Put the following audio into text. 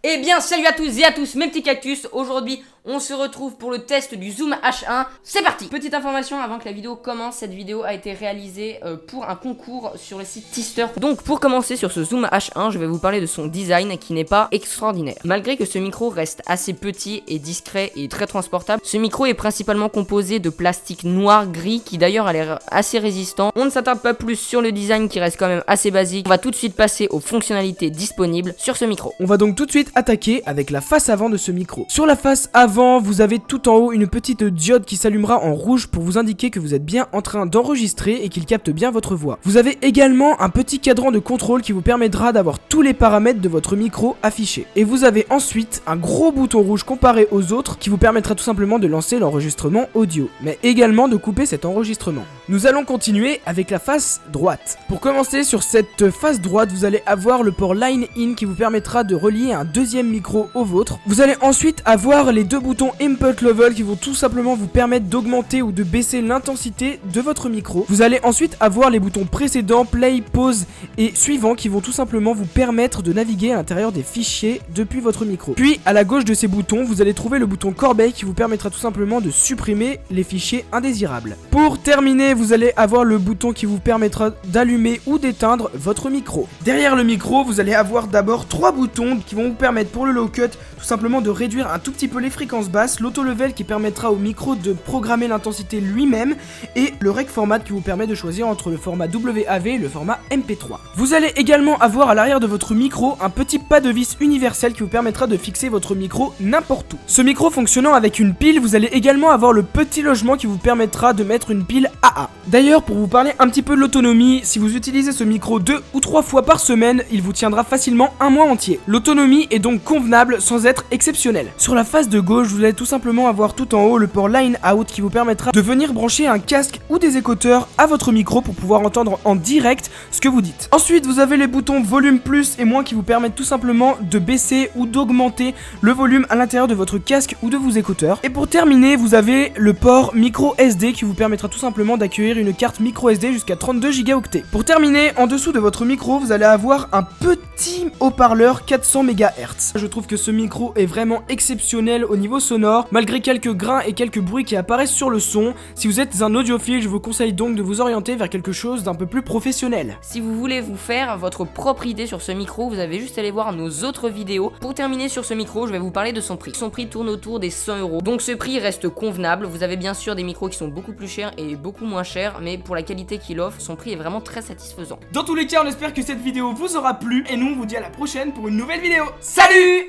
Eh bien salut à tous et à tous mes petits cactus. Aujourd'hui on se retrouve pour le test du Zoom H1. C'est parti. Petite information avant que la vidéo commence, cette vidéo a été réalisée pour un concours sur le site Tister. Donc pour commencer sur ce Zoom H1, je vais vous parler de son design qui n'est pas extraordinaire. Malgré que ce micro reste assez petit et discret et très transportable, ce micro est principalement composé de plastique noir gris qui d'ailleurs a l'air assez résistant. On ne s'attarde pas plus sur le design qui reste quand même assez basique. On va tout de suite passer aux fonctionnalités disponibles sur ce micro. On va donc tout de suite attaquer avec la face avant de ce micro. Sur la face avant, vous avez tout en haut une petite diode qui s'allumera en rouge pour vous indiquer que vous êtes bien en train d'enregistrer et qu'il capte bien votre voix. Vous avez également un petit cadran de contrôle qui vous permettra d'avoir tous les paramètres de votre micro affichés. Et vous avez ensuite un gros bouton rouge comparé aux autres qui vous permettra tout simplement de lancer l'enregistrement audio, mais également de couper cet enregistrement. Nous allons continuer avec la face droite. Pour commencer sur cette face droite, vous allez avoir le port Line In qui vous permettra de relier un deuxième micro au vôtre. Vous allez ensuite avoir les deux boutons Input Level qui vont tout simplement vous permettre d'augmenter ou de baisser l'intensité de votre micro. Vous allez ensuite avoir les boutons précédents, Play, Pause et suivant qui vont tout simplement vous permettre de naviguer à l'intérieur des fichiers depuis votre micro. Puis à la gauche de ces boutons, vous allez trouver le bouton corbeille qui vous permettra tout simplement de supprimer les fichiers indésirables. Pour terminer, vous allez avoir le bouton qui vous permettra d'allumer ou d'éteindre votre micro. Derrière le micro, vous allez avoir d'abord trois boutons qui vont vous permettre pour le low cut tout simplement de réduire un tout petit peu les fréquences basses, l'auto level qui permettra au micro de programmer l'intensité lui-même et le rec format qui vous permet de choisir entre le format WAV et le format MP3. Vous allez également avoir à l'arrière de votre micro un petit pas de vis universel qui vous permettra de fixer votre micro n'importe où. Ce micro fonctionnant avec une pile, vous allez également avoir le petit logement qui vous permettra de mettre une pile AA. D'ailleurs, pour vous parler un petit peu de l'autonomie, si vous utilisez ce micro 2 ou 3 fois par semaine, il vous tiendra facilement un mois entier. L'autonomie est donc convenable sans être exceptionnelle. Sur la face de gauche, vous allez tout simplement avoir tout en haut le port Line Out qui vous permettra de venir brancher un casque ou des écouteurs à votre micro pour pouvoir entendre en direct ce que vous dites. Ensuite, vous avez les boutons volume plus et moins qui vous permettent tout simplement de baisser ou d'augmenter le volume à l'intérieur de votre casque ou de vos écouteurs. Et pour terminer, vous avez le port micro SD qui vous permettra tout simplement d'accueillir une carte micro SD jusqu'à 32 Go. Pour terminer, en dessous de votre micro, vous allez avoir un petit haut-parleur 400 MHz. Je trouve que ce micro est vraiment exceptionnel au niveau sonore, malgré quelques grains et quelques bruits qui apparaissent sur le son. Si vous êtes un audiophile, je vous conseille donc de vous orienter vers quelque chose d'un peu plus professionnel. Si vous voulez vous faire votre propre idée sur ce micro, vous avez juste à aller voir nos autres vidéos. Pour terminer sur ce micro, je vais vous parler de son prix. Son prix tourne autour des 100€. Donc ce prix reste convenable. Vous avez bien sûr des micros qui sont beaucoup plus chers et beaucoup moins chers, mais pour la qualité qu'il offre, son prix est vraiment très satisfaisant. Dans tous les cas, on espère que cette vidéo vous aura plu et nous on vous dit à la prochaine pour une nouvelle vidéo. Salut!